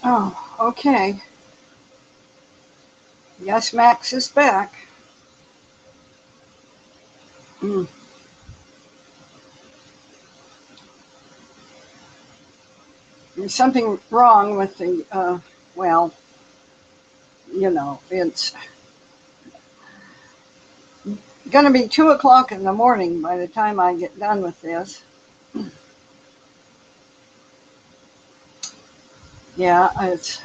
Oh, okay. Yes, Max is back. Mm. There's something wrong with the, well, it's going to be 2 o'clock in the morning by the time I get done with this. Yeah, it's,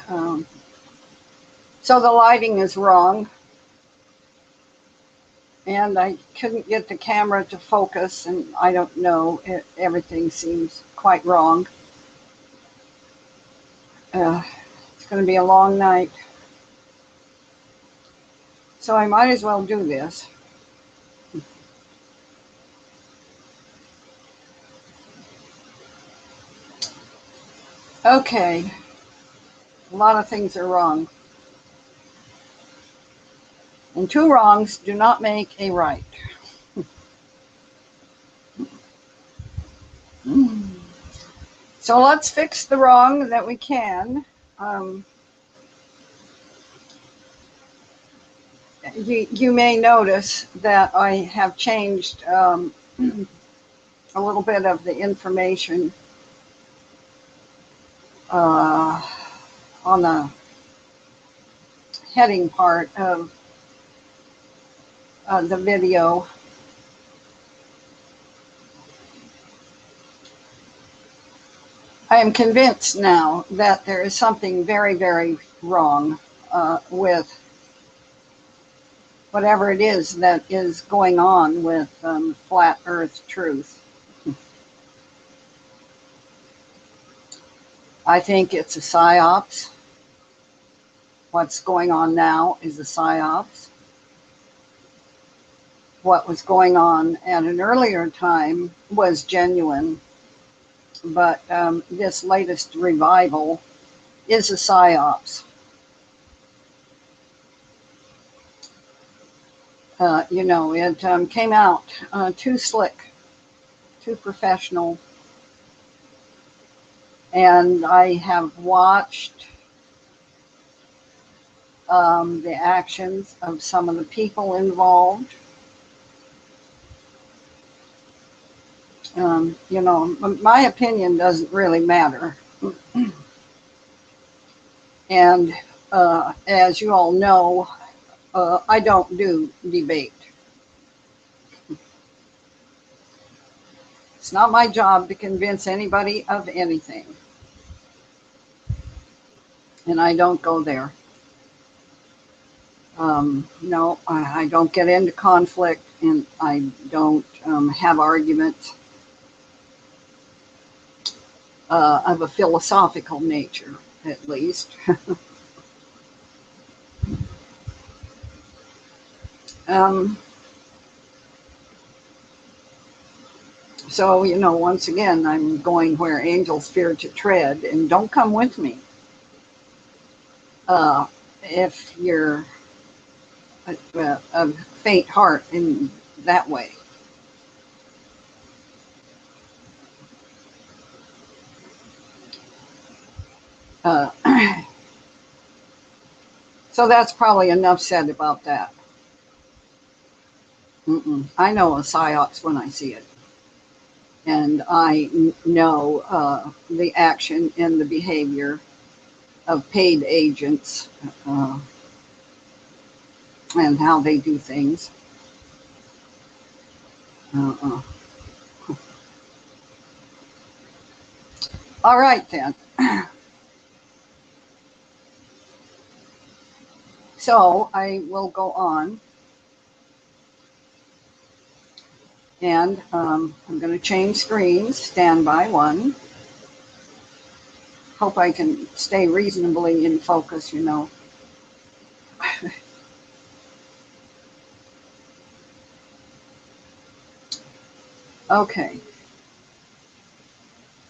so the lighting is wrong. And I couldn't get the camera to focus, and I don't know, everything seems quite wrong. It's going to be a long night. So I might as well do this. Okay, a lot of things are wrong. And two wrongs do not make a right. So let's fix the wrong that we can. You may notice that I have changed a little bit of the information on the heading part of the video. I am convinced now that there is something very, very wrong with whatever it is that is going on with flat Earth truth. I think it's a psyops. What's going on now is a psyops. What was going on at an earlier time was genuine, but this latest revival is a psyops. It came out too slick, too professional, and I have watched the actions of some of the people involved. My opinion doesn't really matter. And as you all know, I don't do debate. It's not my job to convince anybody of anything. And I don't go there. No, I don't get into conflict, and I don't have arguments of a philosophical nature, at least. So, once again, I'm going where angels fear to tread, and don't come with me if you're a faint heart in that way. Uh, so that's probably enough said about that. I know a psyops when I see it. And I know the action and the behavior of paid agents and how they do things. All right, then. So I will go on. And I'm going to change screens, stand by one. Hope I can stay reasonably in focus, Okay.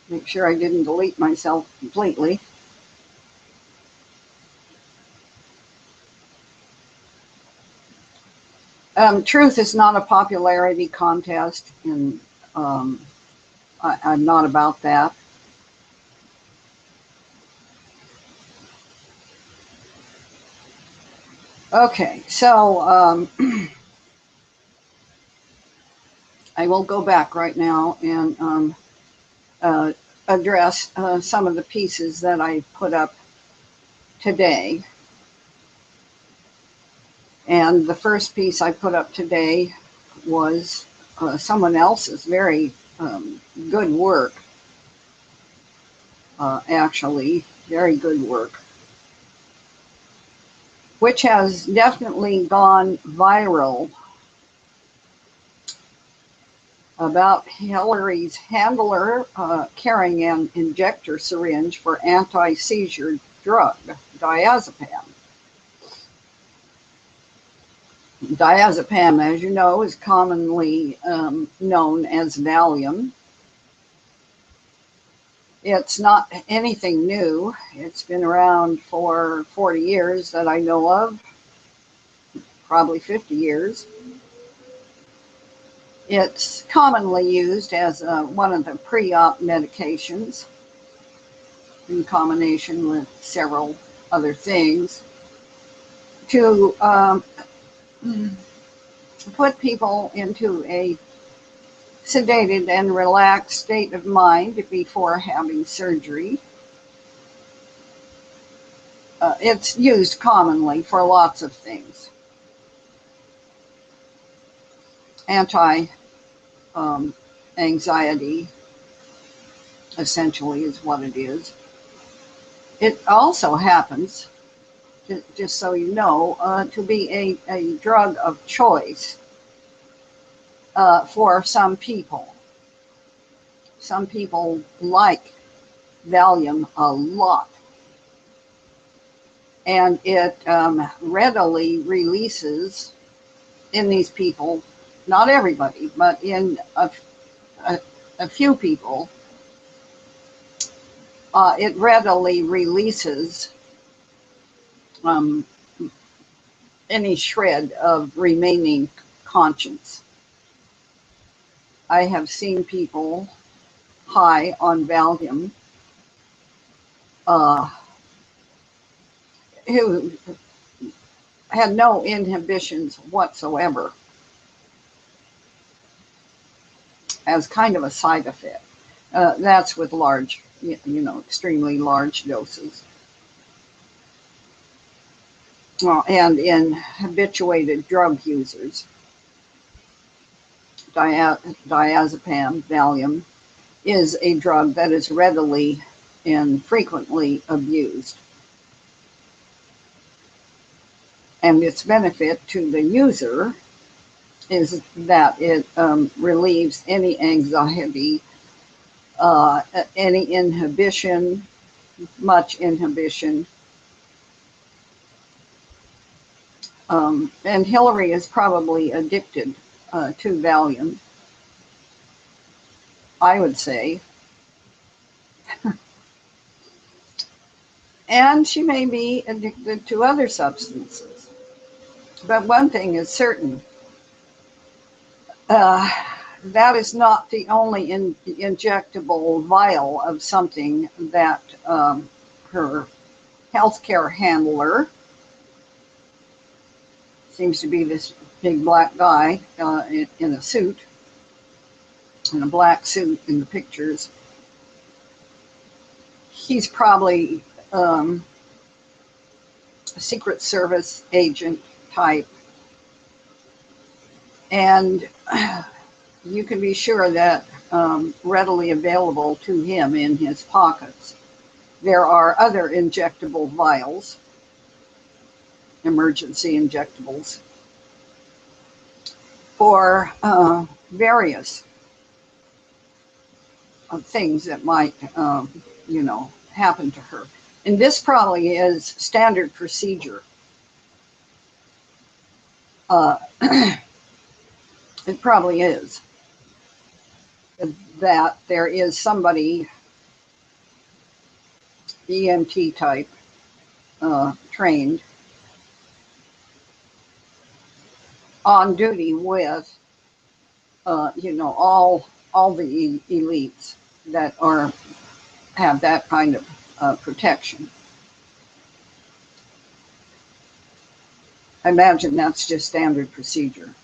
Make sure I didn't delete myself completely. Truth is not a popularity contest, and I'm not about that. Okay, so I will go back right now and uh, address some of the pieces that I put up today. And the first piece I put up today was someone else's very good work, actually, very good work, which has definitely gone viral, about Hillary's handler carrying an injector syringe for anti-seizure drug, diazepam. Diazepam, as you know, is commonly known as Valium. It's not anything new. It's been around for 40 years that I know of, probably 50 years. It's commonly used as one of the pre-op medications in combination with several other things to put people into a sedated and relaxed state of mind before having surgery. It's used commonly for lots of things. Anti anxiety, essentially, is what it is. It also happens, just so you know, to be a drug of choice for some people. Some people like Valium a lot, and it readily releases in these people, not everybody, but in a few people, it readily releases um, any shred of remaining conscience. I have seen people high on Valium uh, who had no inhibitions whatsoever as kind of a side effect. That's with large, extremely large doses. And in habituated drug users, diazepam, Valium, is a drug that is readily and frequently abused. And its benefit to the user is that it relieves any anxiety, any inhibition, much inhibition. And Hillary is probably addicted to Valium, I would say. And she may be addicted to other substances. But one thing is certain, uh, that is not the only injectable vial of something that her healthcare handler, seems to be this big black guy in a suit, in a black suit in the pictures. He's probably a Secret Service agent type. And you can be sure that readily available to him in his pockets, there are other injectable vials, emergency injectables, for various things that might, happen to her. And this probably is standard procedure. It probably is that there is somebody, EMT type, trained on duty with, all the elites that have that kind of protection. I imagine that's just standard procedure.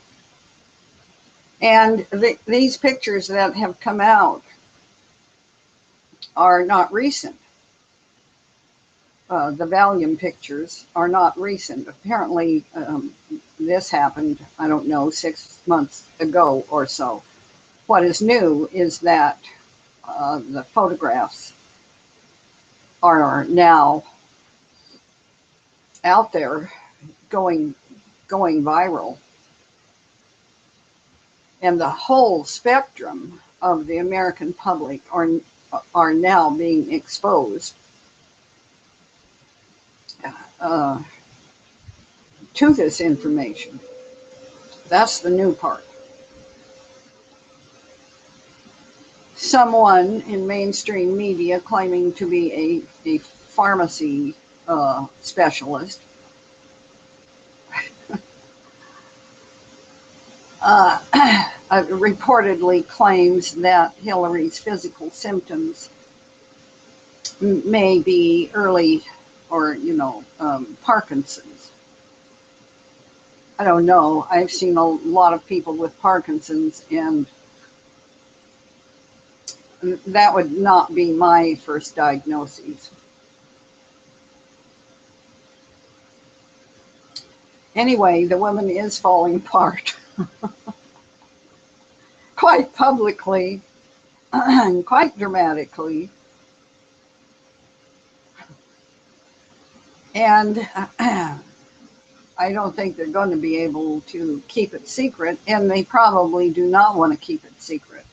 And these pictures that have come out are not recent. The Valium pictures are not recent. Apparently, this happened, I don't know, 6 months ago or so. What is new is that the photographs are now out there going viral. And the whole spectrum of the American public are now being exposed to this information. That's the new part. Someone in mainstream media claiming to be a pharmacy specialist reportedly claims that Hillary's physical symptoms may be early or, Parkinson's. I don't know. I've seen a lot of people with Parkinson's, and that would not be my first diagnosis. Anyway, the woman is falling apart quite publicly and quite dramatically. And I don't think they're going to be able to keep it secret, and they probably do not want to keep it secret.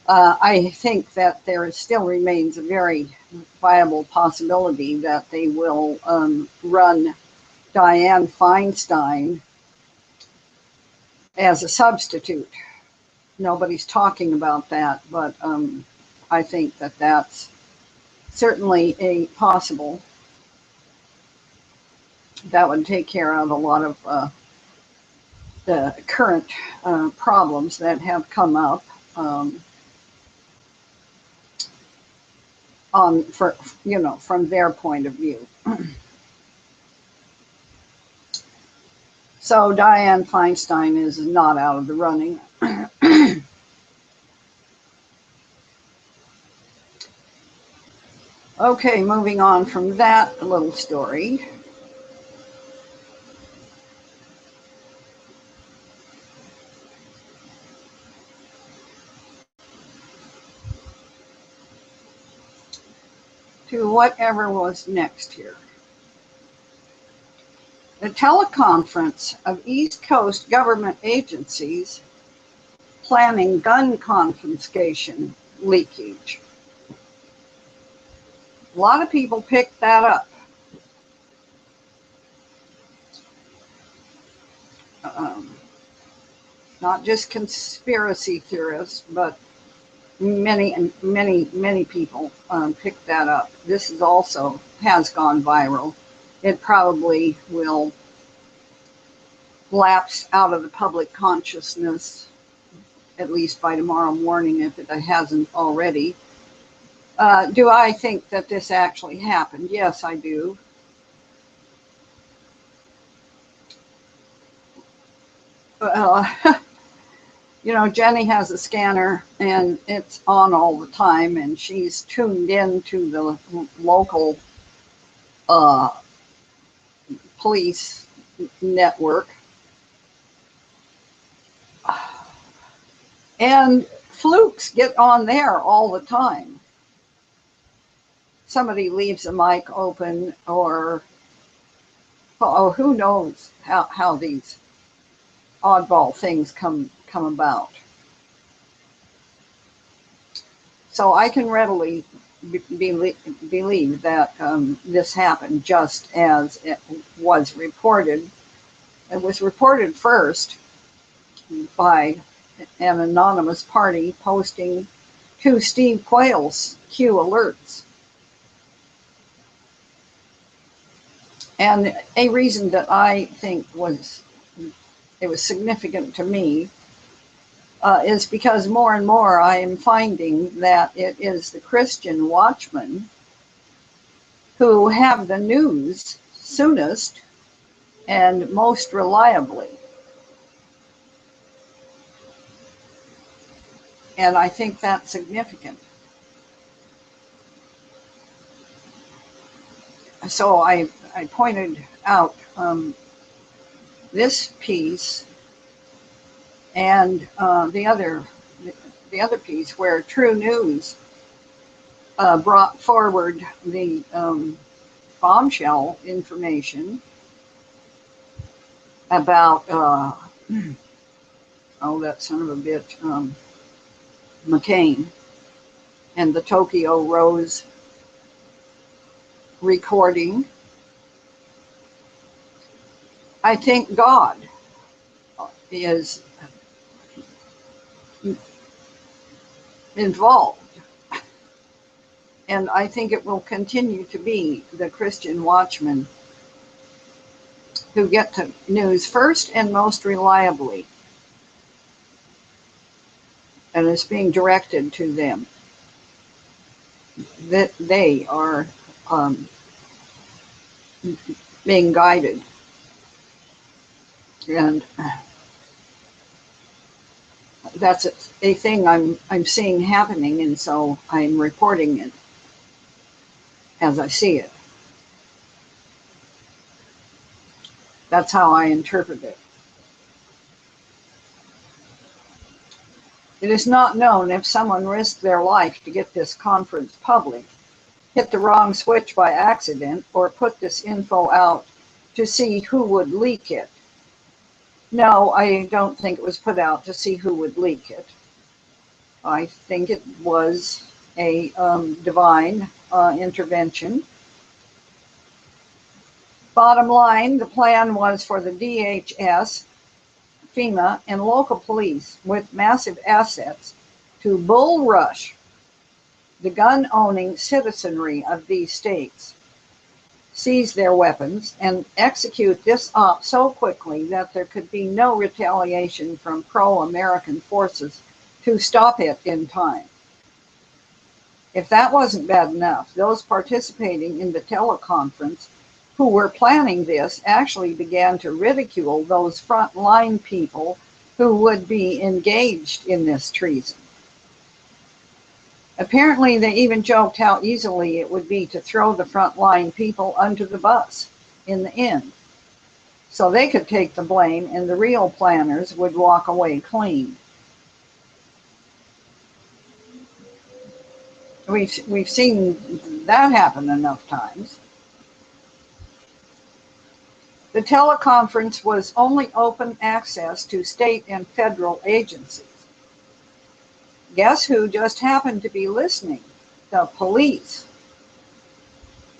I think that there still remains a very viable possibility that they will run Dianne Feinstein as a substitute. Nobody's talking about that, but I think that that's certainly a possible. That would take care of a lot of the current problems that have come up from their point of view. So Dianne Feinstein is not out of the running. Okay, moving on from that little story. To whatever was next here. The teleconference of East Coast government agencies planning gun confiscation leakage. A lot of people picked that up. Not just conspiracy theorists, but many people picked that up. This is also has gone viral. It probably will lapse out of the public consciousness, at least by tomorrow morning, if it hasn't already. Do I think that this actually happened? Yes, I do. Jenny has a scanner, and it's on all the time, and she's tuned in to the local police network. And flukes get on there all the time. Somebody leaves a mic open, or who knows how these oddball things come about. So I can readily believe that this happened just as it was reported. It was reported first by an anonymous party posting to Steve Quayle's Q alerts. And a reason that I think was significant to me is because more and more I am finding that it is the Christian watchmen who have the news soonest and most reliably. And I think that's significant. So I pointed out this piece and the other piece where True News brought forward the bombshell information about that son of a bitch, McCain, and the Tokyo Rose recording. I think God is involved, and I think it will continue to be the Christian watchmen who get the news first and most reliably, and it's being directed to them, that they are being guided. And that's a thing I'm seeing happening, and so I'm reporting it as I see it. That's how I interpret it. It is not known if someone risked their life to get this conference public, hit the wrong switch by accident, or put this info out to see who would leak it. No, I don't think it was put out to see who would leak it. I think it was a divine intervention. Bottom line, the plan was for the DHS, FEMA, and local police with massive assets to bull rush the gun-owning citizenry of these states, seize their weapons, and execute this op so quickly that there could be no retaliation from pro-American forces to stop it in time. If that wasn't bad enough, those participating in the teleconference who were planning this actually began to ridicule those frontline people who would be engaged in this treason. Apparently, they even joked how easily it would be to throw the frontline people under the bus in the end, so they could take the blame and the real planners would walk away clean. We've seen that happen enough times. The teleconference was only open access to state and federal agencies. Guess who just happened to be listening? The police.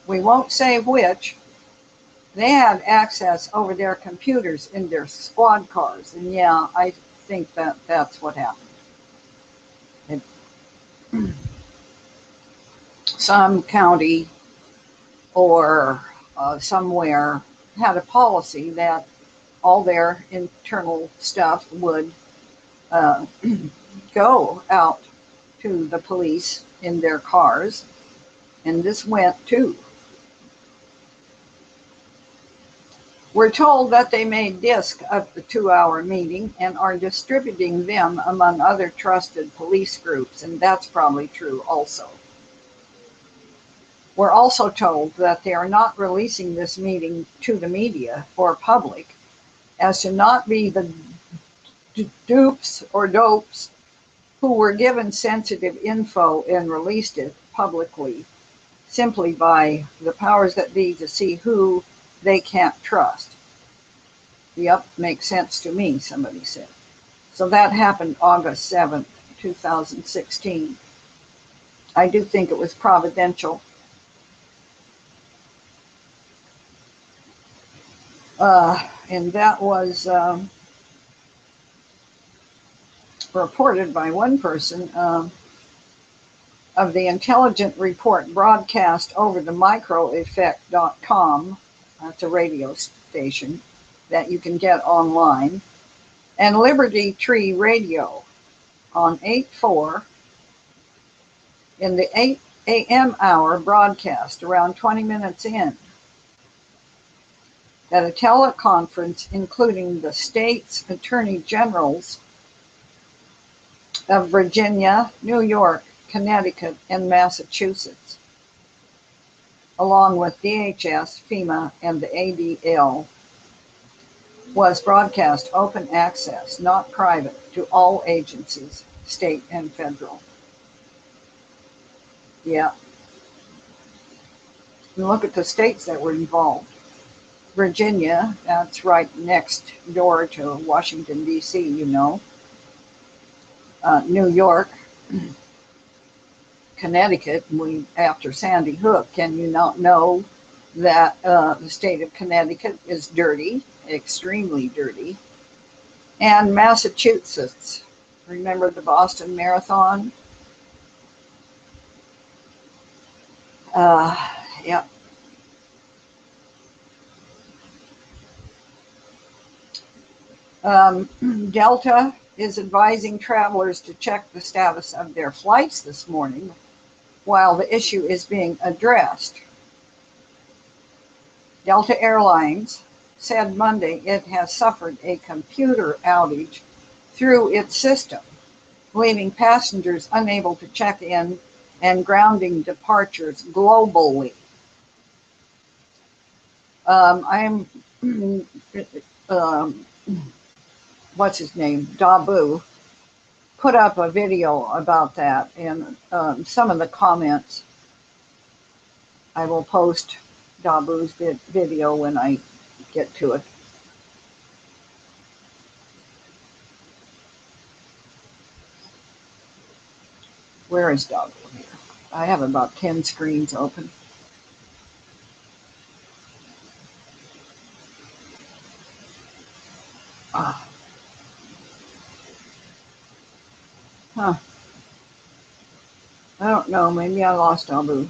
We won't say which. They had access over their computers in their squad cars. And yeah, I think that's what happened. Some county or somewhere had a policy that all their internal stuff would go out to the police in their cars, and this went too. We're told that they made disc of the 2-hour meeting and are distributing them among other trusted police groups, and that's probably true also. We're also told that they are not releasing this meeting to the media or public as to not be the dupes or dopes who were given sensitive info and released it publicly simply by the powers that be to see who they can't trust. Yep, makes sense to me, somebody said. So that happened August 7th, 2016. I do think it was providential. And that was reported by one person of the intelligent report broadcast over the microeffect.com. That's a radio station that you can get online, and Liberty Tree Radio on 8/4 in the 8 a.m. hour broadcast around 20 minutes in. at a teleconference including the state's attorney generals of Virginia, New York, Connecticut, and Massachusetts, along with DHS, FEMA, and the ADL, was broadcast open access, not private, to all agencies, state and federal. Yeah. And look at the states that were involved. Virginia, that's right next door to Washington, D.C., you know. New York, Connecticut, after Sandy Hook, can you not know that the state of Connecticut is dirty, extremely dirty? And Massachusetts, remember the Boston Marathon? Yeah. Delta is advising travelers to check the status of their flights this morning while the issue is being addressed. Delta Airlines said Monday it has suffered a computer outage through its system, leaving passengers unable to check in and grounding departures globally. What's his name? Dabu put up a video about that, and some of the comments, I will post Dabu's video when I get to it. Where is Dabu here? I have about 10 screens open. Huh. I don't know. Maybe I lost Dabu.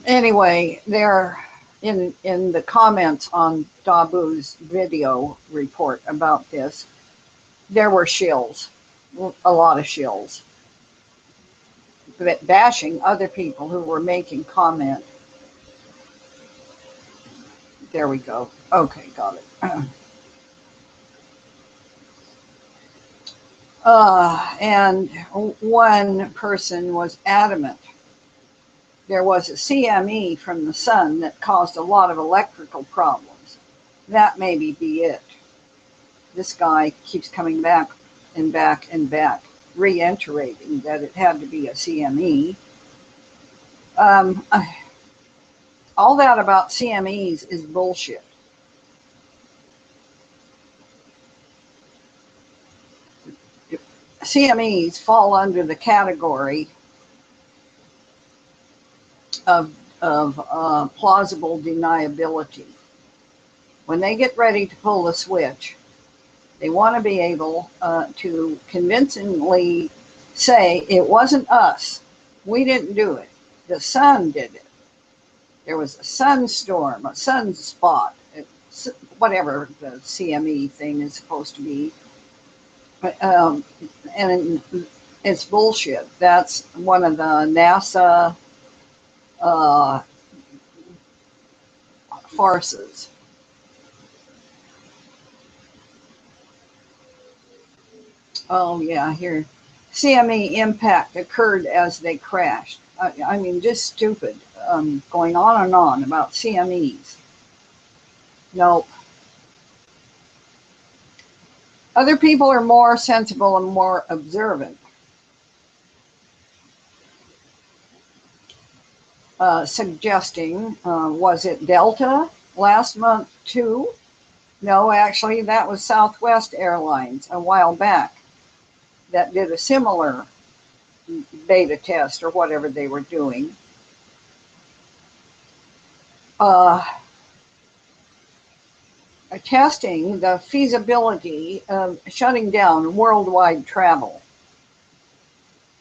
Anyway, there in the comments on Dabu's video report about this, there were shills, a lot of shills, bashing other people who were making comment. There we go. Okay, got it. And one person was adamant there was a CME from the sun that caused a lot of electrical problems. That maybe be it. This guy keeps coming back and back and back, reiterating that it had to be a CME. All that about CMEs is bullshit. CMEs fall under the category of plausible deniability. When they get ready to pull the switch, they want to be able to convincingly say, it wasn't us. We didn't do it. The sun did it. There was a sunstorm, a sunspot, whatever the CME thing is supposed to be. And it's bullshit. That's one of the NASA farces. Oh yeah, here. CME impact occurred as they crashed. I mean, just stupid. Going on and on about CMEs. Nope. Other people are more sensible and more observant. Suggesting, was it Delta last month too? No, actually, that was Southwest Airlines a while back that did a similar beta test or whatever they were doing. Testing the feasibility of shutting down worldwide travel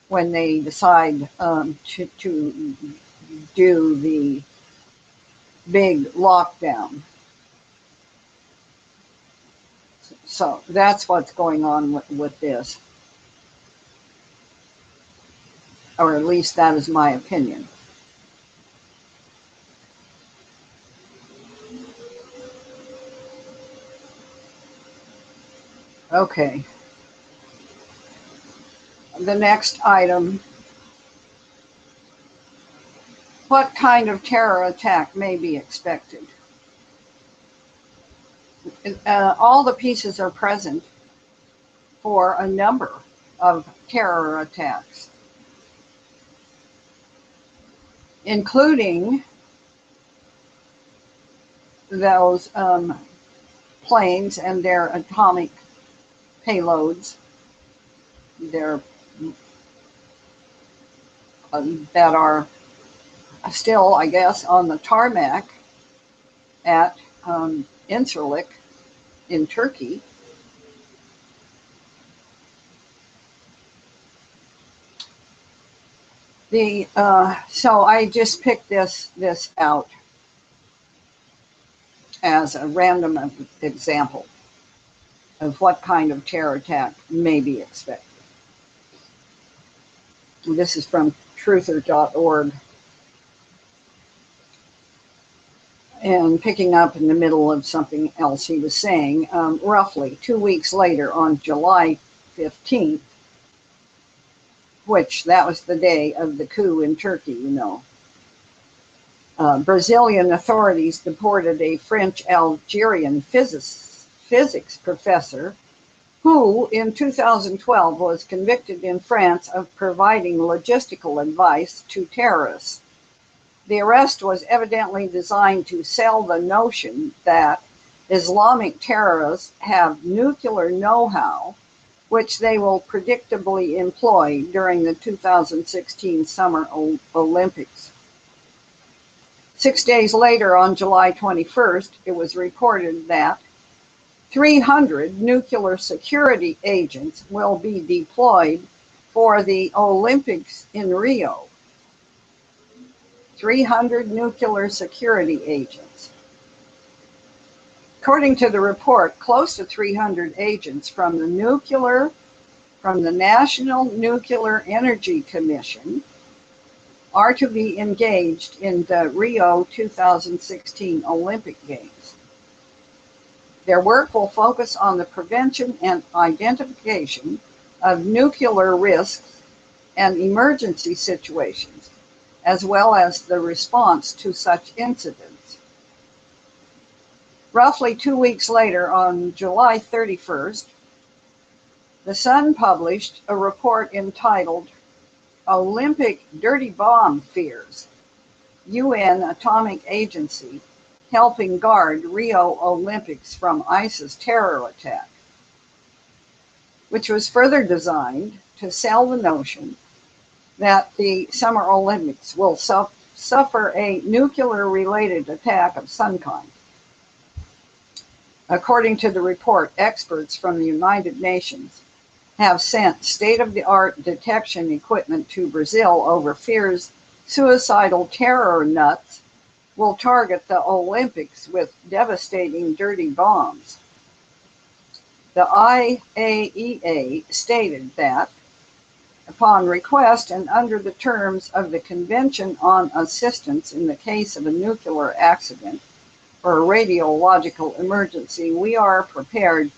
when they decide to do the big lockdown. So that's what's going on with this. or at least that is my opinion. Okay. The next item. What kind of terror attack may be expected? All the pieces are present for a number of terror attacks, including those planes and their atomic payloads that are still, I guess, on the tarmac at Incirlik in Turkey. So I just picked this out as a random example of what kind of terror attack may be expected. This is from truther.org. And picking up in the middle of something else he was saying, roughly 2 weeks later, on July 15th, which that was the day of the coup in Turkey, you know, Brazilian authorities deported a French-Algerian physics professor who, in 2012, was convicted in France of providing logistical advice to terrorists. The arrest was evidently designed to sell the notion that Islamic terrorists have nuclear know-how, which they will predictably employ during the 2016 Summer Olympics. 6 days later, on July 21st, it was reported that 300 nuclear security agents will be deployed for the Olympics in Rio. 300 nuclear security agents. According to the report, close to 300 agents from the National Nuclear Energy Commission are to be engaged in the Rio 2016 Olympic Games. Their work will focus on the prevention and identification of nuclear risks and emergency situations, as well as the response to such incidents. Roughly 2 weeks later, on July 31st, The Sun published a report entitled Olympic Dirty Bomb Fears, UN Atomic Agency Helping Guard Rio Olympics from ISIS Terror Attack, which was further designed to sell the notion that the Summer Olympics will suffer a nuclear-related attack of some kind. According to the report, experts from the United Nations have sent state-of-the-art detection equipment to Brazil over fears suicidal terror nuts will target the Olympics with devastating dirty bombs. The IAEA stated that, upon request and under the terms of the Convention on Assistance in the case of a nuclear accident or a radiological emergency, we are prepared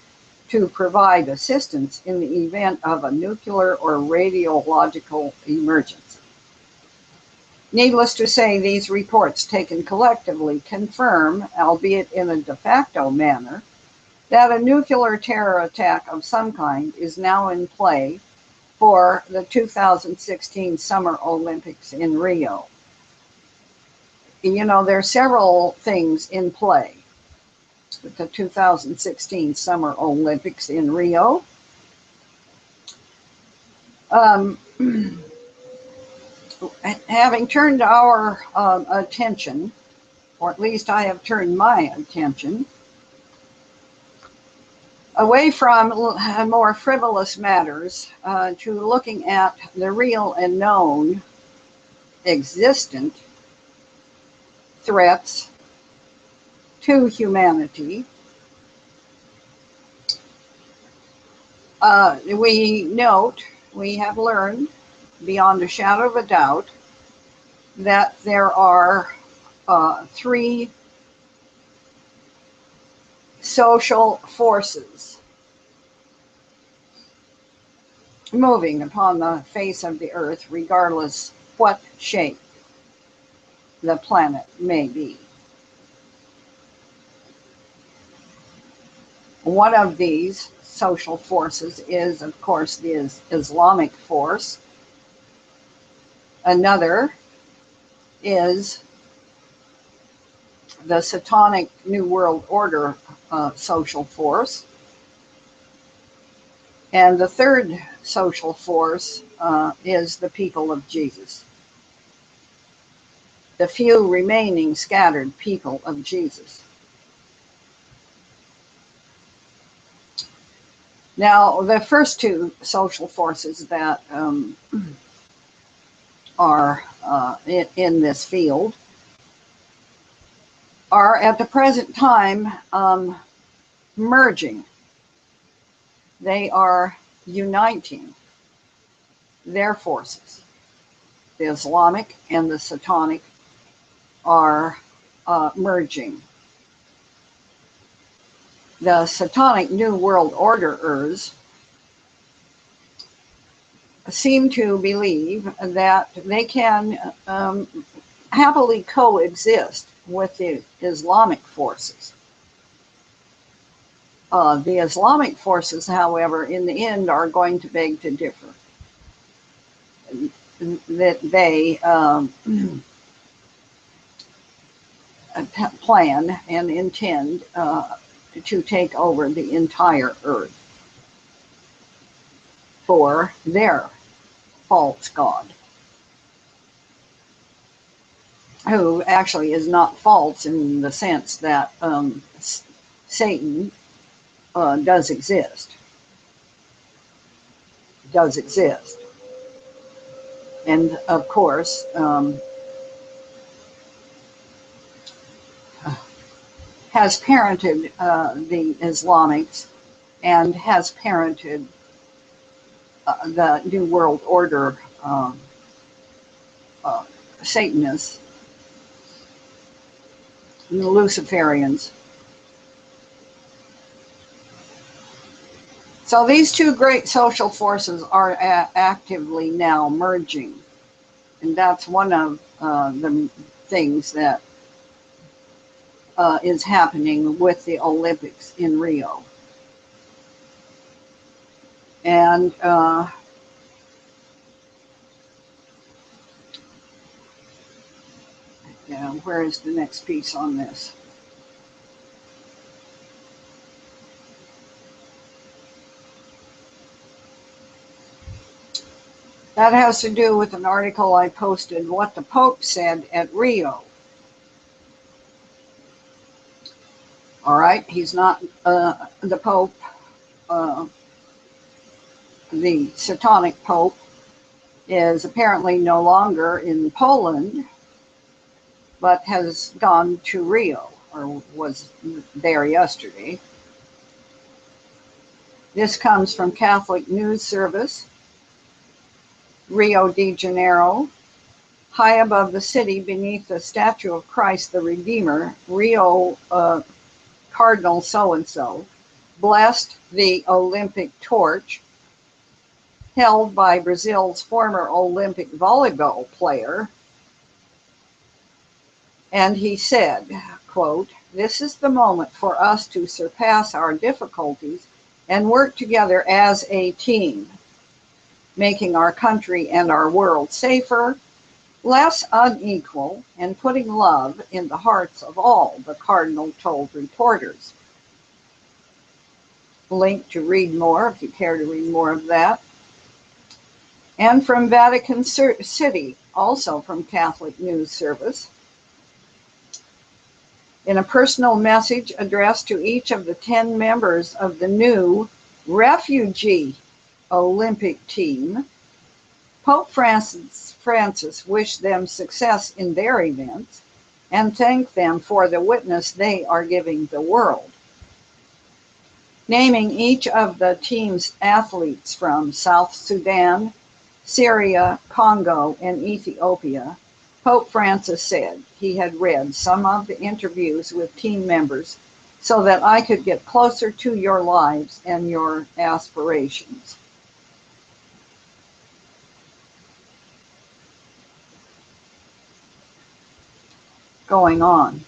to provide assistance in the event of a nuclear or radiological emergency. Needless to say, these reports taken collectively confirm, albeit in a de facto manner, that a nuclear terror attack of some kind is now in play for the 2016 Summer Olympics in Rio. You know, there are several things in play with the 2016 Summer Olympics in Rio. Having turned our attention, or at least I have turned my attention, away from more frivolous matters to looking at the real and known existent threats to humanity. We have learned beyond a shadow of a doubt that there are three social forces moving upon the face of the earth, regardless what shape the planet may be. One of these social forces is, of course, the Islamic force. Another is the Satanic New World Order social force. And the third social force is the people of Jesus, the few remaining scattered people of Jesus. Now, the first two social forces that are in this field are at the present time merging. They are uniting their forces. The Islamic and the Satanic are merging. The Satanic New World Orderers seem to believe that they can happily coexist with the Islamic forces. The Islamic forces, however, in the end are going to beg to differ. That they plan and intend to take over the entire earth for their false god, who actually is not false in the sense that Satan does exist, and of course has parented the Islamics and has parented the New World Order Satanists, the Luciferians. So these two great social forces are actively now merging. And that's one of the things that is happening with the Olympics in Rio. And where is the next piece on this? That has to do with an article I posted, what the Pope said at Rio. All right, he's not the Pope, the Satanic Pope is apparently no longer in Poland, but has gone to Rio, or was there yesterday. This comes from Catholic News Service. Rio de Janeiro, high above the city beneath the statue of Christ the Redeemer, Rio Cardinal so-and-so blessed the Olympic torch held by Brazil's former Olympic volleyball player. And he said, quote, "This is the moment for us to surpass our difficulties and work together as a team, making our country and our world safer, less unequal, and putting love in the hearts of all," the Cardinal told reporters. Link to read more if you care to read more of that. And from Vatican City, also from Catholic News Service, in a personal message addressed to each of the 10 members of the new refugee Olympic team, Pope Francis wished them success in their events and thanked them for the witness they are giving the world. Naming each of the team's athletes from South Sudan, Syria, Congo, and Ethiopia, Pope Francis said he had read some of the interviews with team members so that I could get closer to your lives and your aspirations. Going on.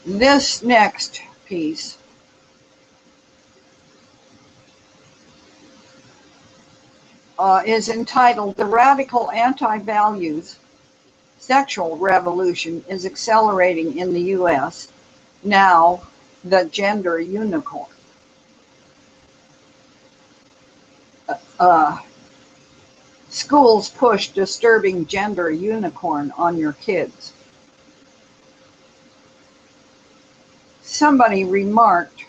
This next piece is entitled "The Radical Anti-Values Sexual Revolution is Accelerating in the U.S. Now, the Gender Unicorn." Schools push disturbing gender unicorn on your kids. Somebody remarked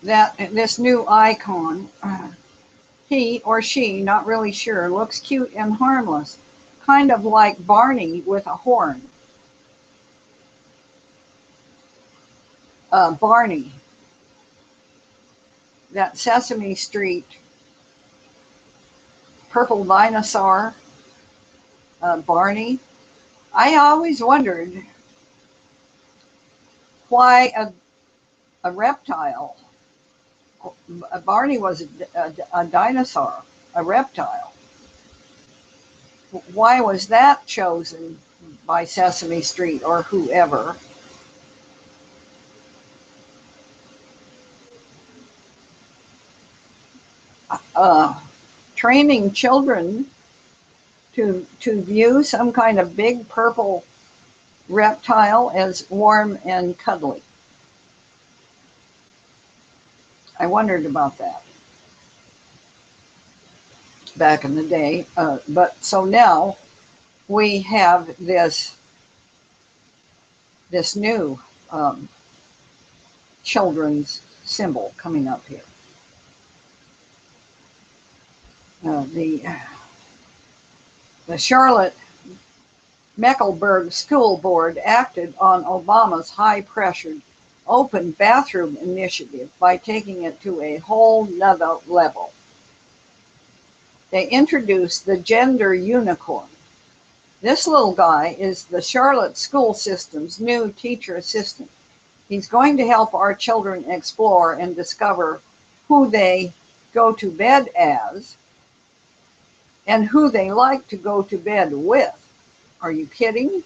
that this new icon, he or she, not really sure, looks cute and harmless, kind of like Barney with a horn. Barney, that Sesame Street purple dinosaur, Barney. I always wondered why a reptile, Barney was a dinosaur, a reptile. Why was that chosen by Sesame Street or whoever? Training children to view some kind of big purple reptile as warm and cuddly. I wondered about that back in the day. But so now we have this new children's symbol coming up here. The Charlotte Mecklenburg School Board acted on Obama's high-pressured open bathroom initiative by taking it to a whole nother level. They introduced the gender unicorn. This little guy is the Charlotte school system's new teacher assistant. He's going to help our children explore and discover who they go to bed as and who they like to go to bed with. Are you kidding?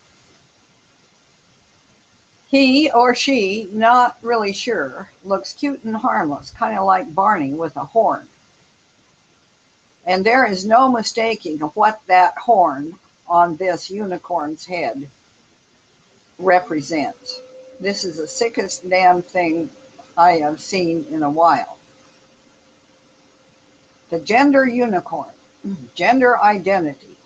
He or she, not really sure, looks cute and harmless, kind of like Barney with a horn. And there is no mistaking what that horn on this unicorn's head represents. This is the sickest damn thing I have seen in a while. The gender unicorn, gender identity.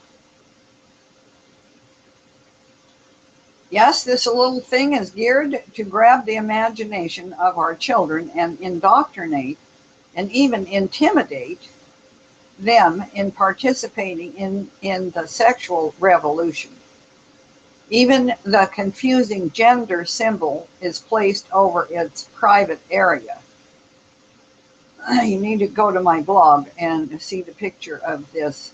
Yes, this little thing is geared to grab the imagination of our children and indoctrinate and even intimidate them in participating in the sexual revolution. Even the confusing gender symbol is placed over its private area. You need to go to my blog and see the picture of this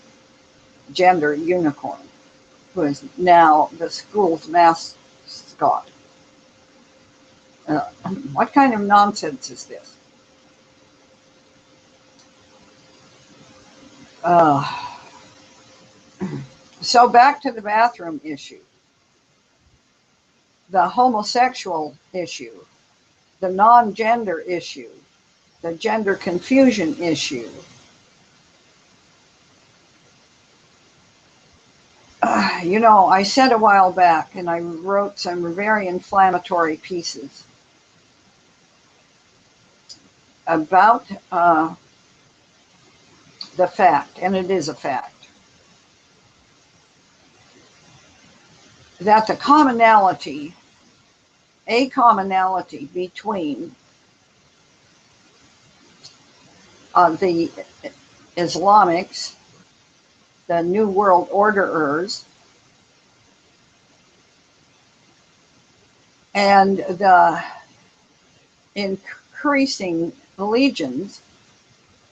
gender unicorn, who is now the school's mascot. What kind of nonsense is this? So back to the bathroom issue, the homosexual issue, the non-gender issue, the gender confusion issue. You know, I said a while back, and I wrote some very inflammatory pieces about the fact, and it is a fact, that a commonality between the Islamics, the New World Orderers, and the increasing legions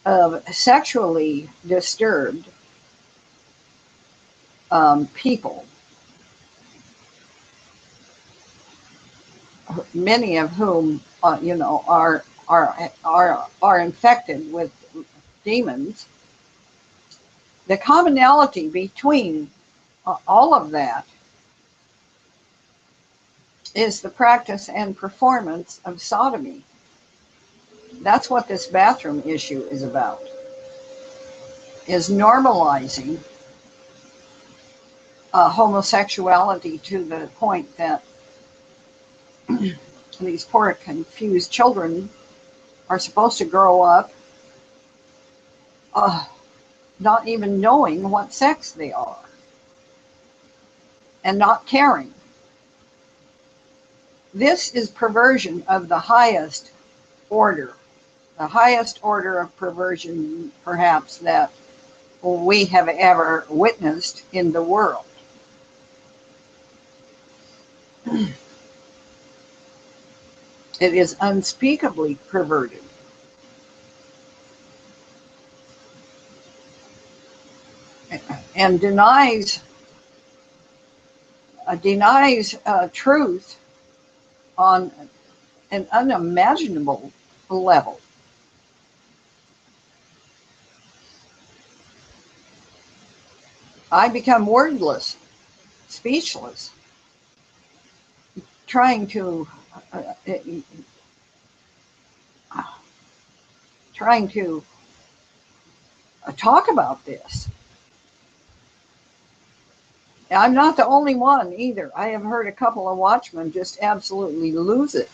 of sexually disturbed people, many of whom, are infected with demons. The commonality between all of that is the practice and performance of sodomy. That's what this bathroom issue is about, is normalizing homosexuality to the point that these poor confused children are supposed to grow up not even knowing what sex they are and not caring. This is perversion of the highest order of perversion, perhaps, that we have ever witnessed in the world. It is unspeakably perverted. And denies truth on an unimaginable level. I become wordless, speechless, trying to talk about this. I'm not the only one either. I have heard a couple of watchmen just absolutely lose it.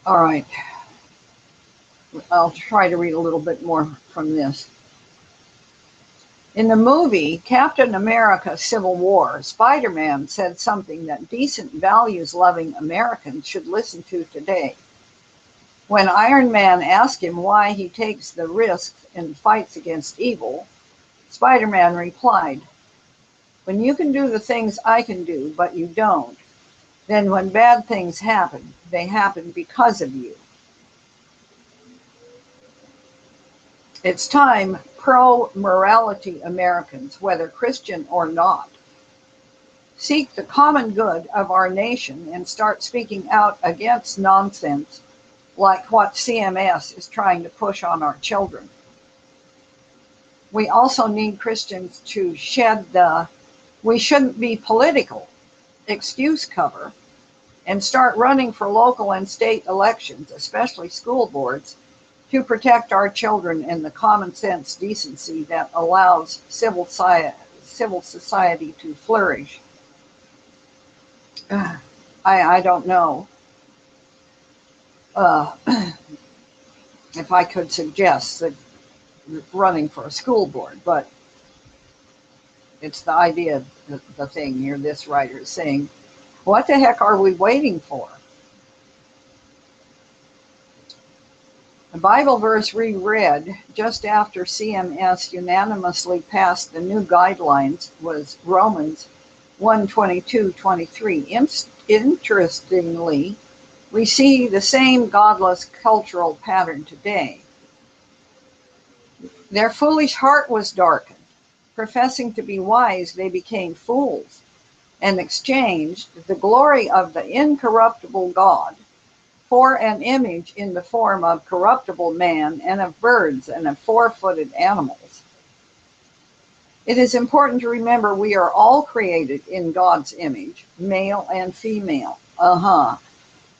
All right. I'll try to read a little bit more from this. In the movie Captain America Civil War, Spider-Man said something that decent, values-loving Americans should listen to today. When Iron Man asked him why he takes the risks and fights against evil, Spider-Man replied, "When you can do the things I can do, but you don't, then when bad things happen, they happen because of you." It's time pro-morality Americans, whether Christian or not, seek the common good of our nation and start speaking out against nonsense like what CMS is trying to push on our children. We also need Christians to shed the "we shouldn't be political" excuse cover and start running for local and state elections, especially school boards, to protect our children and the common sense decency that allows civil society to flourish. I don't know if I could suggest that running for a school board, but it's the idea, the thing here. This writer is saying, what the heck are we waiting for? The Bible verse reread just after CMS unanimously passed the new guidelines was Romans 1:22-23. Interestingly, we see the same godless cultural pattern today. Their foolish heart was darkened. Professing to be wise, they became fools and exchanged the glory of the incorruptible God for an image in the form of corruptible man and of birds and of four-footed animals. It is important to remember we are all created in God's image, male and female.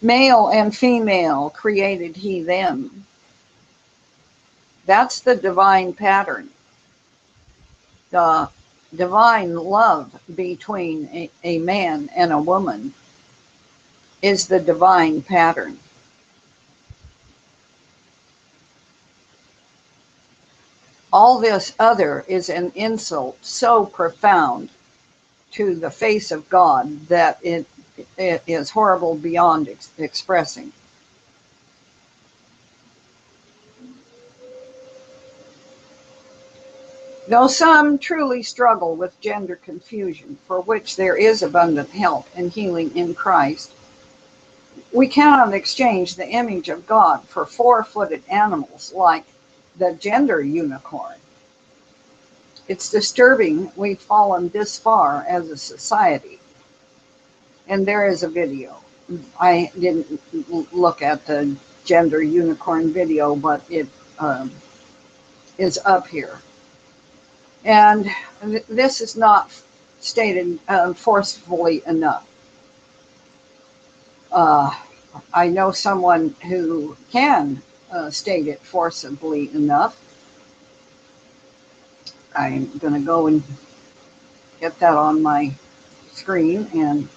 Male and female created he them. That's the divine pattern. The divine love between a man and a woman is the divine pattern. All this other is an insult so profound to the face of God that is horrible beyond expressing. Though some truly struggle with gender confusion, for which there is abundant help and healing in Christ, we cannot exchange the image of God for four-footed animals like the gender unicorn. It's disturbing we've fallen this far as a society. And there is a video. I didn't look at the gender unicorn video, but it is up here. And this is not stated forcefully enough. I know someone who can state it forcibly enough. I'm going to go and get that on my screen and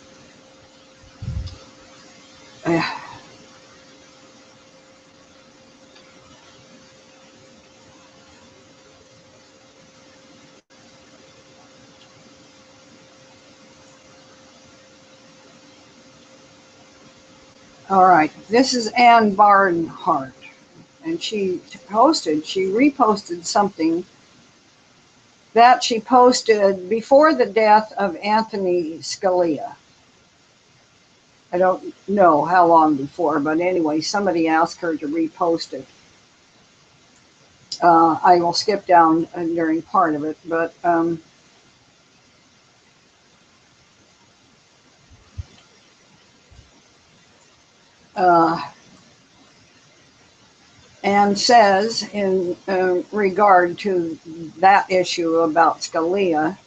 all right, this is Ann Barnhart, and she reposted something that she posted before the death of Anthony Scalia. I don't know how long before, but anyway, somebody asked her to repost it. I will skip down during part of it, but and says in regard to that issue about Scalia,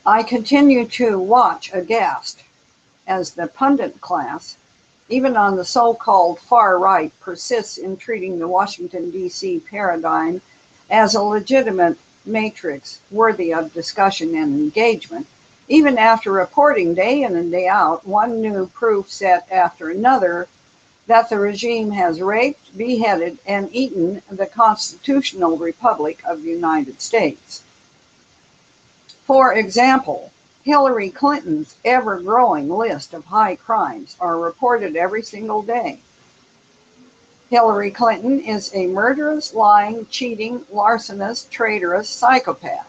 I continue to watch aghast as the pundit class, even on the so-called far right, persists in treating the Washington, D.C. paradigm as a legitimate matrix worthy of discussion and engagement, even after reporting day in and day out one new proof set after another that the regime has raped, beheaded, and eaten the constitutional republic of the United States. For example, Hillary Clinton's ever-growing list of high crimes are reported every single day. Hillary Clinton is a murderous, lying, cheating, larcenous, traitorous psychopath.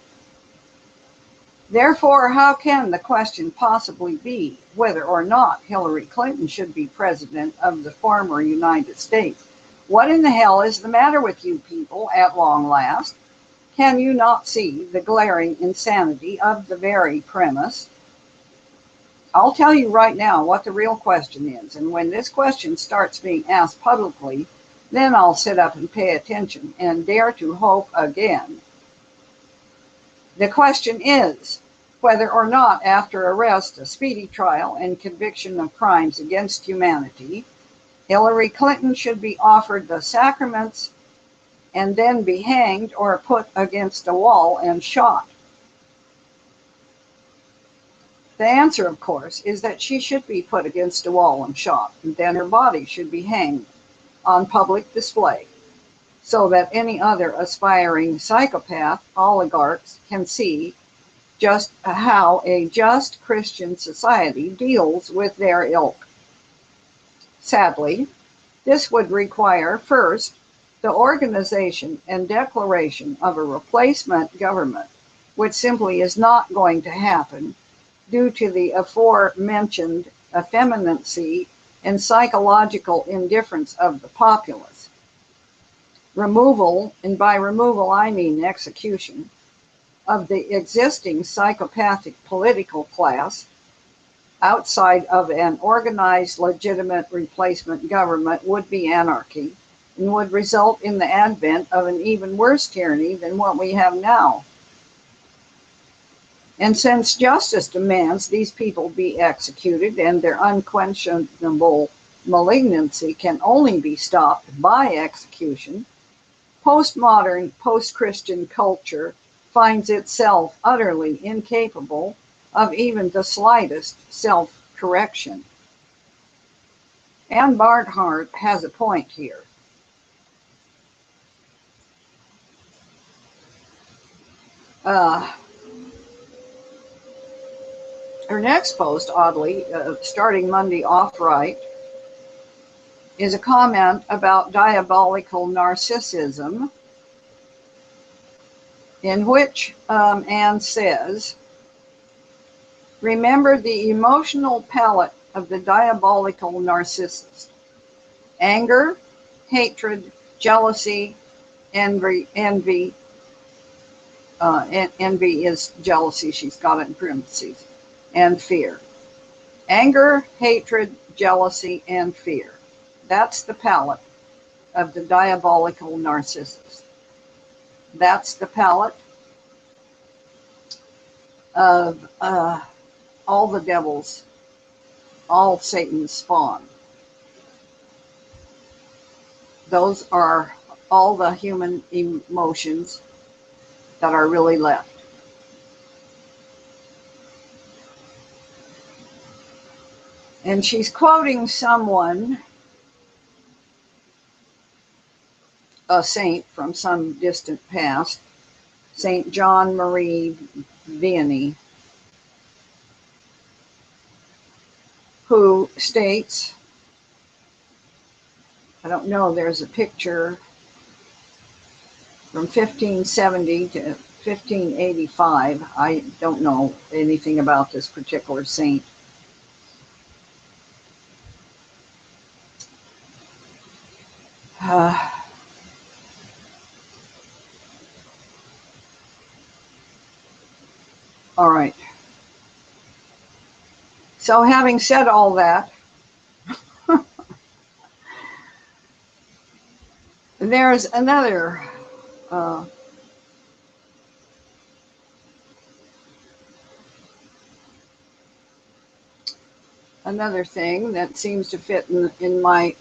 Therefore, how can the question possibly be whether or not Hillary Clinton should be president of the former United States? What in the hell is the matter with you people at long last? Can you not see the glaring insanity of the very premise? I'll tell you right now what the real question is, and when this question starts being asked publicly, then I'll sit up and pay attention and dare to hope again. The question is whether or not after arrest, a speedy trial, and conviction of crimes against humanity, Hillary Clinton should be offered the sacraments and then be hanged or put against a wall and shot. The answer, of course, is that she should be put against a wall and shot, and then her body should be hanged on public display, so that any other aspiring psychopath oligarchs can see just how a just Christian society deals with their ilk. Sadly, this would require, first, the organization and declaration of a replacement government, which simply is not going to happen due to the aforementioned effeminacy and psychological indifference of the populace. Removal, and by removal I mean execution, of the existing psychopathic political class outside of an organized, legitimate replacement government would be anarchy and would result in the advent of an even worse tyranny than what we have now. And since justice demands these people be executed and their unquestionable malignancy can only be stopped by execution, postmodern, post-Christian culture finds itself utterly incapable of even the slightest self-correction. Ann Barnhart has a point here. Her next post, oddly, starting Monday off right, is a comment about diabolical narcissism, in which Anne says, remember the emotional palette of the diabolical narcissist: anger, hatred, jealousy, envy. Envy is jealousy, she's got it in parentheses, and fear. Anger, hatred, jealousy, and fear. That's the palette of the diabolical narcissist. That's the palette of all the devils, all Satan's spawn. Those are all the human emotions that are really left. And she's quoting someone, a saint from some distant past, Saint John Marie Vianney, who states, I don't know, there's a picture from 1570 to 1585. I don't know anything about this particular saint. All right. So having said all that, there's another another thing that seems to fit in my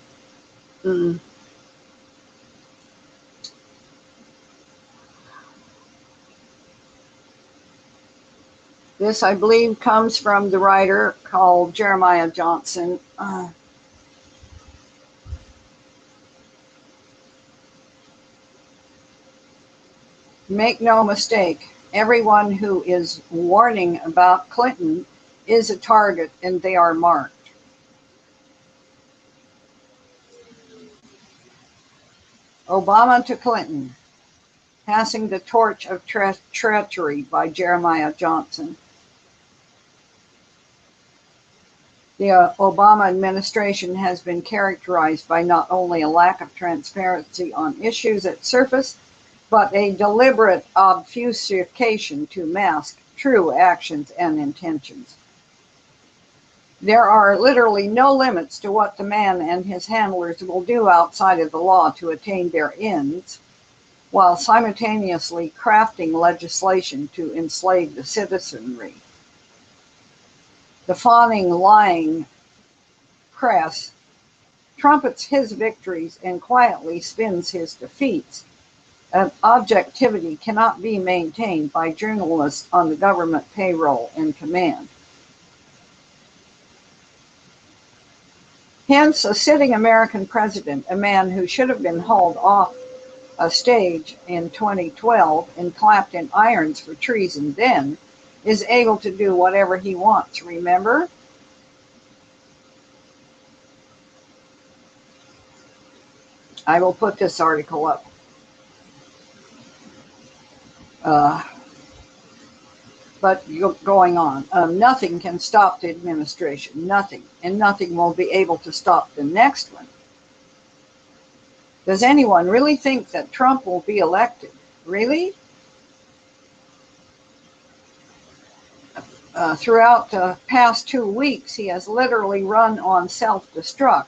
this, I believe, comes from the writer called Jeremiah Johnson. Make no mistake, everyone who is warning about Clinton is a target, and they are marked. Obama to Clinton, passing the torch of treachery by Jeremiah Johnson. The Obama administration has been characterized by not only a lack of transparency on issues that surface, but a deliberate obfuscation to mask true actions and intentions. There are literally no limits to what the man and his handlers will do outside of the law to attain their ends, while simultaneously crafting legislation to enslave the citizenry. The fawning, lying press trumpets his victories and quietly spins his defeats. Objectivity cannot be maintained by journalists on the government payroll and command. Hence, a sitting American president, a man who should have been hauled off a stage in 2012 and clapped in irons for treason then, is able to do whatever he wants, remember? I will put this article up. But going on, nothing can stop the administration, nothing, and nothing will be able to stop the next one. Does anyone really think that Trump will be elected? Really? Throughout the past 2 weeks, he has literally run on self-destruct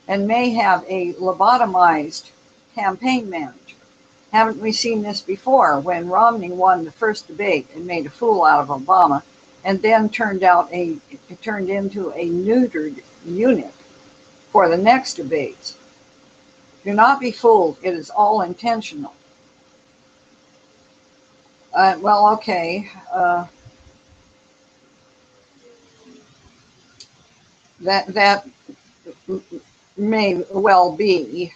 and may have a lobotomized campaign manager. Haven't we seen this before, when Romney won the first debate and made a fool out of Obama, and then turned into a neutered unit for the next debates? Do not be fooled. It is all intentional. Well, okay. That may well be.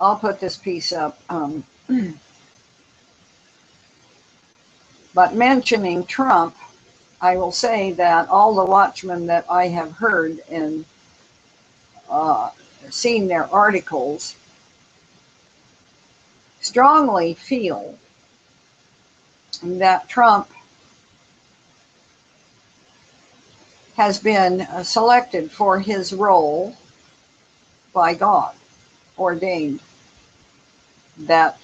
I'll put this piece up. But mentioning Trump, I will say that all the watchmen that I have heard and seen their articles strongly feel that Trump has been selected for his role by God, ordained, that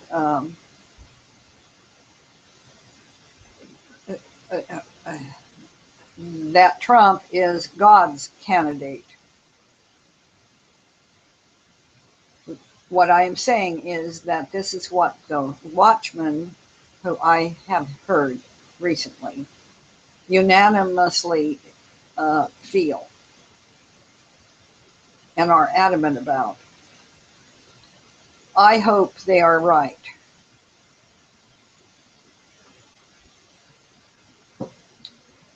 that Trump is God's candidate. What I am saying is that this is what the watchmen who I have heard recently unanimously feel and are adamant about. I hope they are right.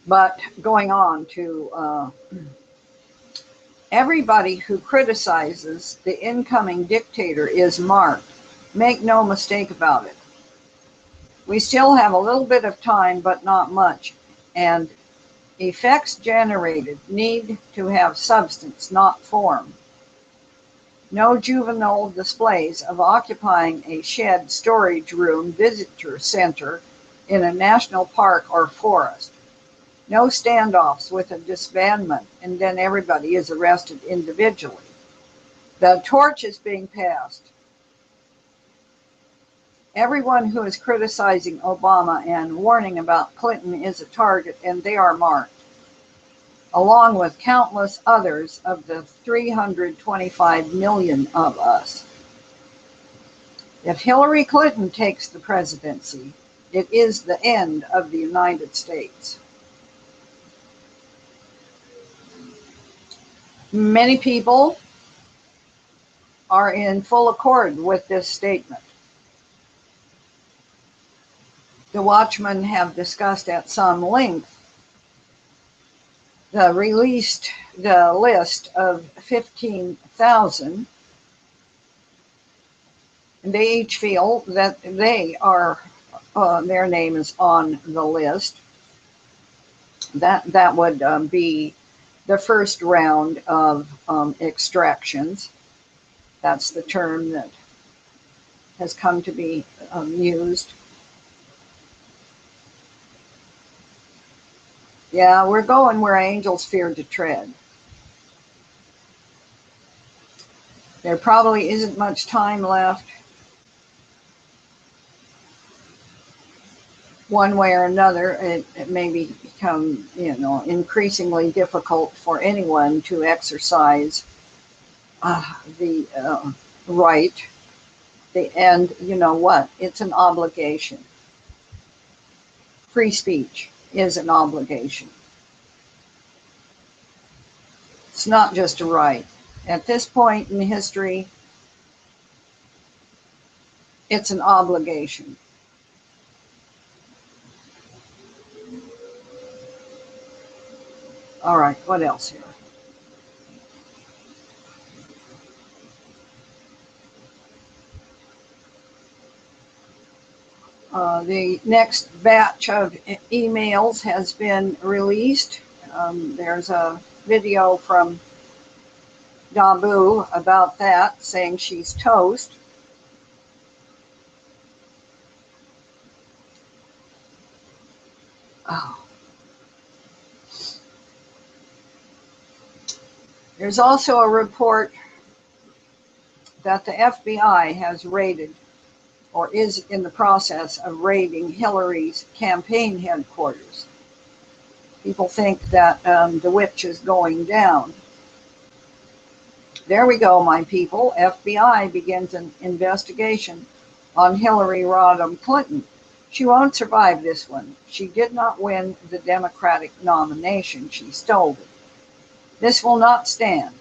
But going on to everybody who criticizes the incoming dictator is marked. Make no mistake about it. We still have a little bit of time, but not much. And effects generated need to have substance, not form. No juvenile displays of occupying a shed, storage room, visitor center in a national park or forest. No standoffs with a disbandment and then everybody is arrested individually. The torch is being passed. Everyone who is criticizing Obama and warning about Clinton is a target, and they are marked, along with countless others of the 325 million of us. If Hillary Clinton takes the presidency, it is the end of the United States. Many people are in full accord with this statement. The Watchmen have discussed at some length the list of 15,000, and they each feel that they are their name is on the list. That would be the first round of extractions. That's the term that has come to be used. Yeah, we're going where angels feared to tread. There probably isn't much time left. One way or another, it may become, increasingly difficult for anyone to exercise the right. And you know what? It's an obligation. Free speech is an obligation. It's not just a right. At this point in history, it's an obligation. All right, what else here? The next batch of emails has been released. There's a video from Dabu about that, saying she's toast. Oh. There's also a report that the FBI has raided, or is in the process of raiding, Hillary's campaign headquarters. People think that the witch is going down. There we go, my people. FBI begins an investigation on Hillary Rodham Clinton. She won't survive this one. She did not win the Democratic nomination. She stole it. This will not stand.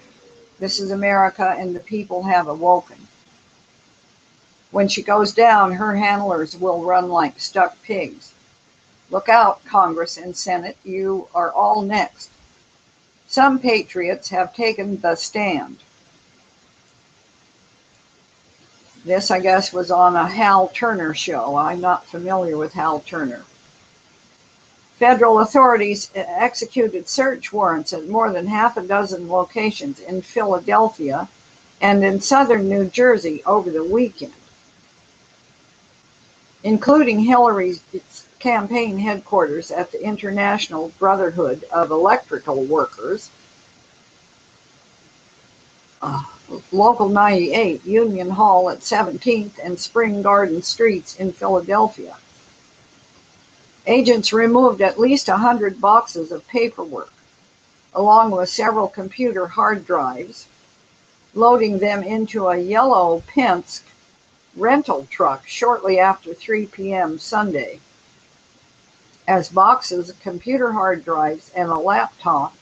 This is America, and the people have awoken. When she goes down, her handlers will run like stuck pigs. Look out, Congress and Senate. You are all next. Some patriots have taken the stand. This, I guess, was on a Hal Turner show. I'm not familiar with Hal Turner. Federal authorities executed search warrants at more than half a dozen locations in Philadelphia and in southern New Jersey over the weekend, including Hillary's campaign headquarters at the International Brotherhood of Electrical Workers, Local 98, Union Hall at 17th and Spring Garden Streets in Philadelphia. Agents removed at least 100 boxes of paperwork, along with several computer hard drives, loading them into a yellow Penske rental truck shortly after 3 p.m. Sunday, as boxes of computer hard drives and a laptop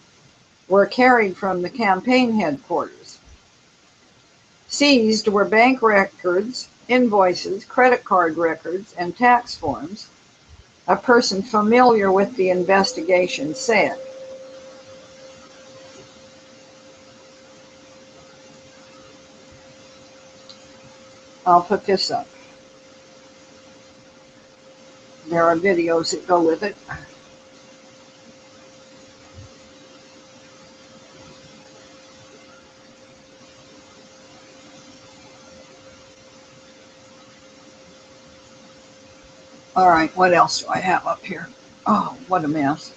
were carried from the campaign headquarters. Seized were bank records, invoices, credit card records, and tax forms, a person familiar with the investigation said. I'll put this up. There are videos that go with it. All right, what else do I have up here? Oh, what a mess.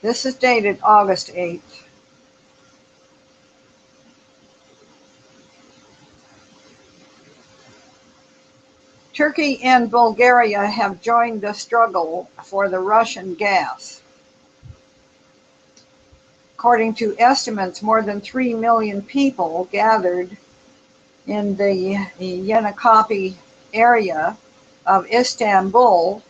This is dated August 8th. Turkey and Bulgaria have joined the struggle for the Russian gas. According to estimates, more than 3 million people gathered in the Yenikapı area of Istanbul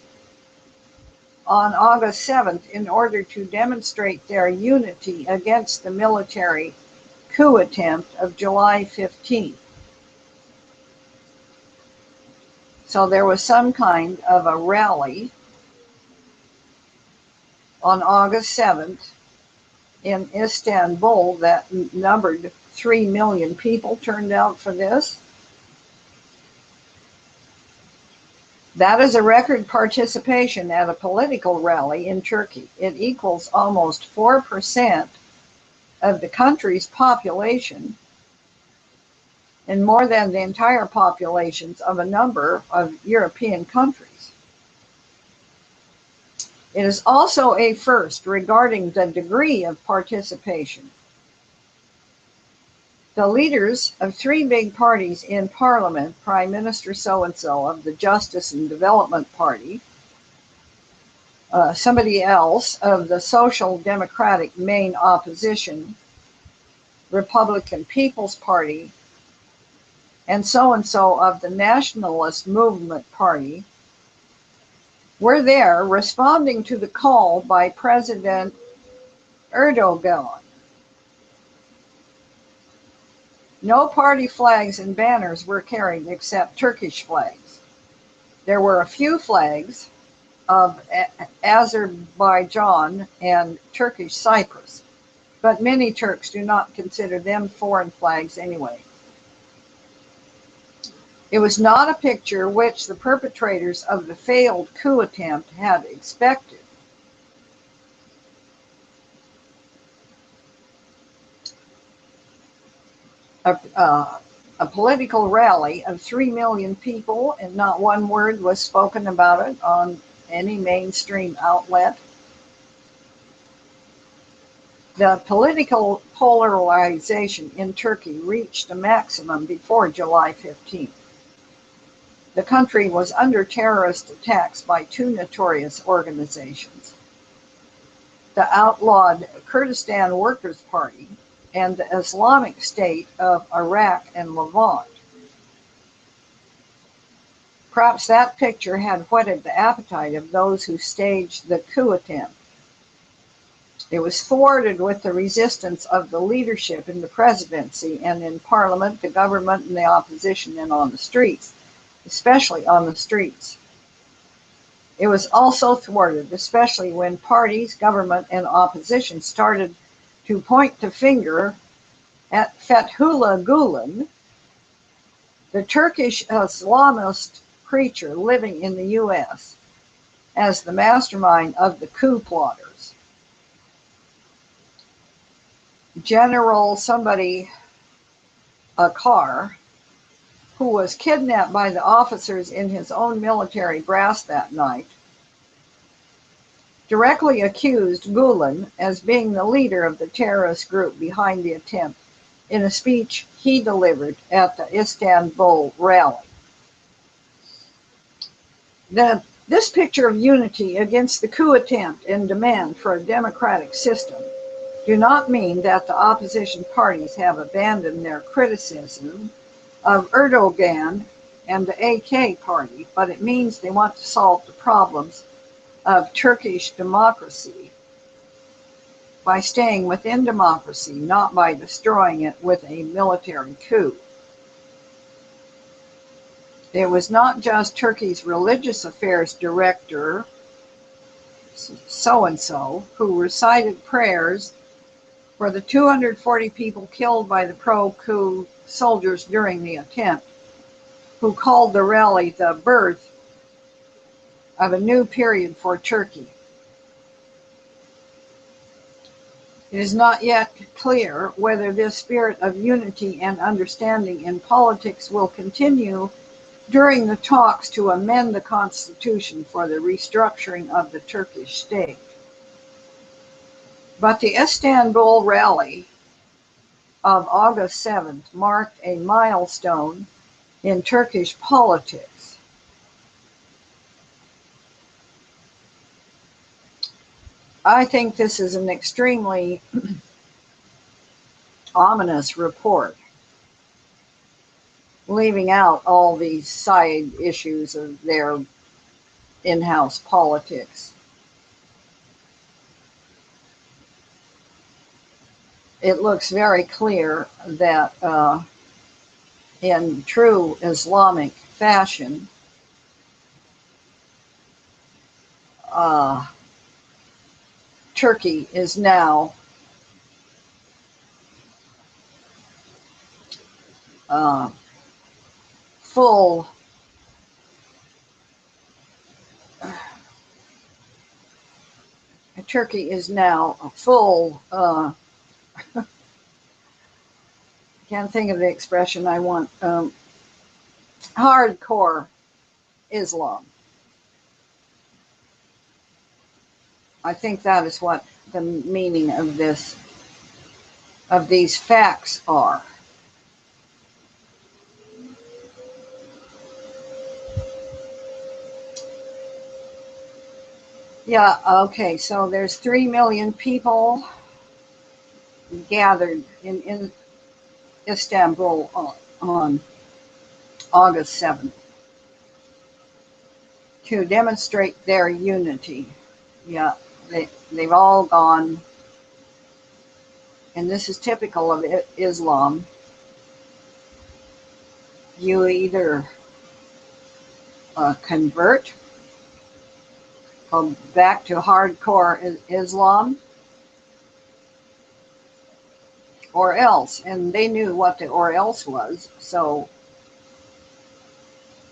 on August 7th in order to demonstrate their unity against the military coup attempt of July 15th. So there was some kind of a rally on August 7th in Istanbul that numbered 3 million people turned out for this. That is a record participation at a political rally in Turkey. It equals almost 4% of the country's population and more than the entire populations of a number of European countries. It is also a first regarding the degree of participation. The leaders of 3 big parties in Parliament, Prime Minister so-and-so of the Justice and Development Party, somebody else of the Social Democratic main opposition, Republican People's Party, and so-and-so of the Nationalist Movement Party, were there responding to the call by President Erdogan. No party flags and banners were carried except Turkish flags. There were a few flags of Azerbaijan and Turkish Cyprus, but many Turks do not consider them foreign flags anyway. It was not a picture which the perpetrators of the failed coup attempt had expected. A political rally of 3 million people, and not one word was spoken about it on any mainstream outlet. The political polarization in Turkey reached a maximum before July 15th. The country was under terrorist attacks by 2 notorious organizations, the outlawed Kurdistan Workers' Party and the Islamic State of Iraq and Levant. Perhaps that picture had whetted the appetite of those who staged the coup attempt. It was thwarted with the resistance of the leadership in the presidency and in Parliament, the government, and the opposition, and on the streets, especially on the streets. It was also thwarted, especially when parties, government, and opposition started to point the finger at Fethullah Gulen, the Turkish Islamist preacher living in the U.S., as the mastermind of the coup plotters. General somebody, Akar, who was kidnapped by the officers in his own military brass that night, directly accused Gulen as being the leader of the terrorist group behind the attempt in a speech he delivered at the Istanbul rally. This picture of unity against the coup attempt and demand for a democratic system do not mean that the opposition parties have abandoned their criticism of Erdogan and the AK party, but it means they want to solve the problems of Turkish democracy by staying within democracy, not by destroying it with a military coup. It was not just Turkey's religious affairs director, so-and-so, who recited prayers for the 240 people killed by the pro-coup soldiers during the attempt, who called the rally the birth of a new period for Turkey. It is not yet clear whether this spirit of unity and understanding in politics will continue during the talks to amend the constitution for the restructuring of the Turkish state. But the Istanbul rally of August 7th marked a milestone in Turkish politics. I think this is an extremely ominous report, leaving out all these side issues of their in-house politics. It looks very clear that in true Islamic fashion, Turkey is now full Turkey is now a full can't think of the expression I want, hardcore Islam. I think that is what the meaning of these facts are. Yeah, okay, so there's 3 million people gathered in Istanbul on August 7th to demonstrate their unity. Yeah, they've all gone, and this is typical of Islam. You either convert, go back to hardcore Islam, or else, and they knew what the or else was, so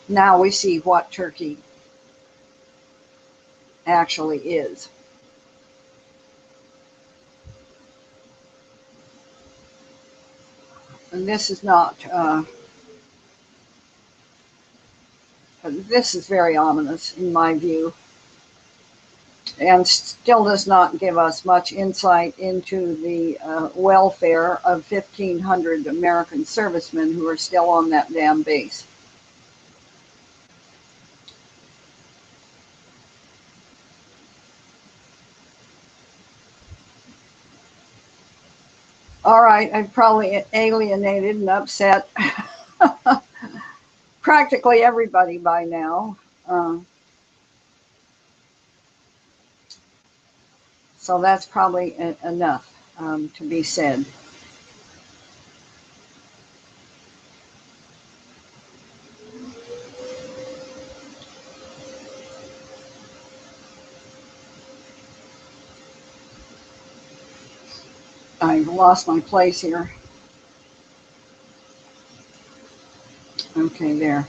now we see what Turkey actually is. And this is not, this is very ominous in my view, and still does not give us much insight into the welfare of 1,500 American servicemen who are still on that damn base. All right, I've probably alienated and upset practically everybody by now. So that's probably enough to be said. I've lost my place here. Okay, there.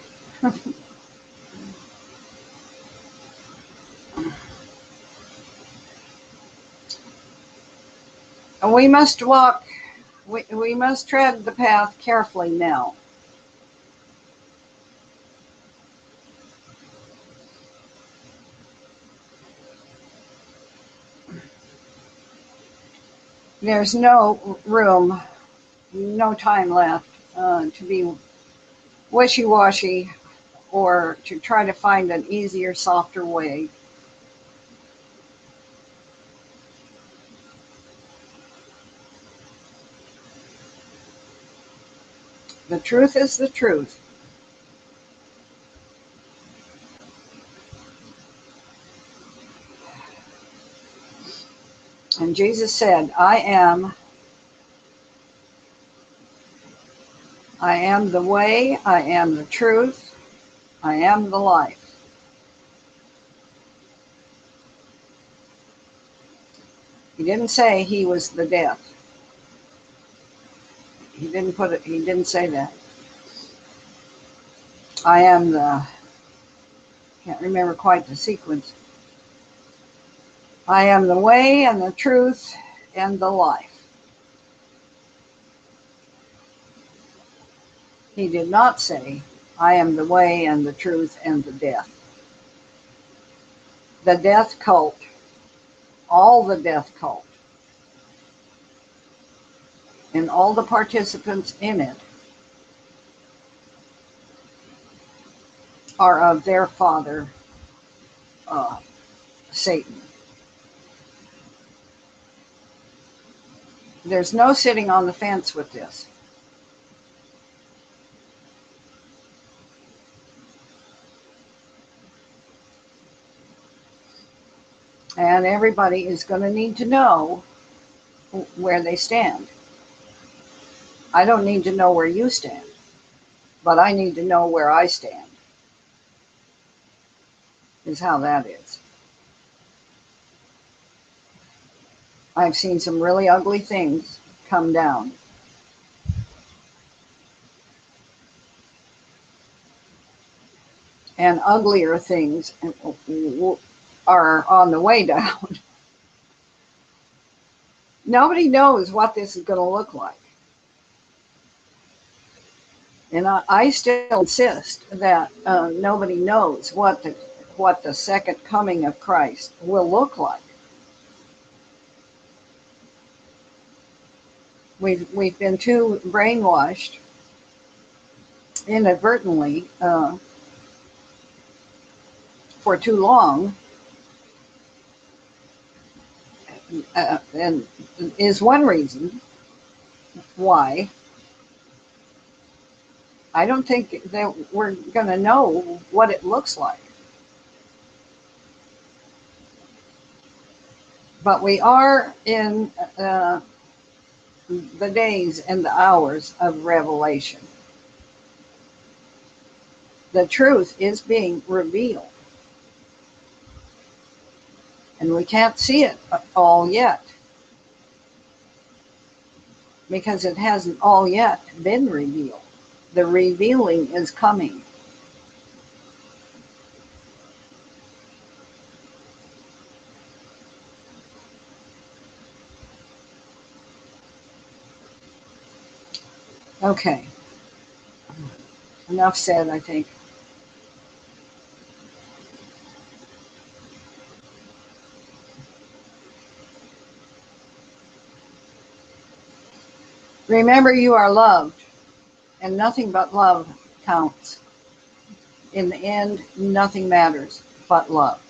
And we must walk, we must tread the path carefully now. There's no room, no time left to be wishy-washy or to try to find an easier, softer way. The truth is the truth. And Jesus said, I am the way, I am the truth, I am the life. He didn't say he was the death. He didn't say that. I am can't remember quite the sequence. I am the way and the truth and the life. He did not say, I am the way and the truth and the death. The death cult, all the death cult, and all the participants in it are of their father, Satan. There's no sitting on the fence with this. And everybody is going to need to know where they stand. I don't need to know where you stand, but I need to know where I stand, is how that is. I've seen some really ugly things come down. And uglier things are on the way down. Nobody knows what this is going to look like. And I still insist that nobody knows what the second coming of Christ will look like. We've been too brainwashed inadvertently for too long, and is one reason why I don't think that we're going to know what it looks like. But we are in the days and the hours of revelation. The truth is being revealed. And we can't see it all yet, because it hasn't all yet been revealed. The revealing is coming. Okay. Enough said, I think. Remember, you are loved, and nothing but love counts. In the end, nothing matters but love.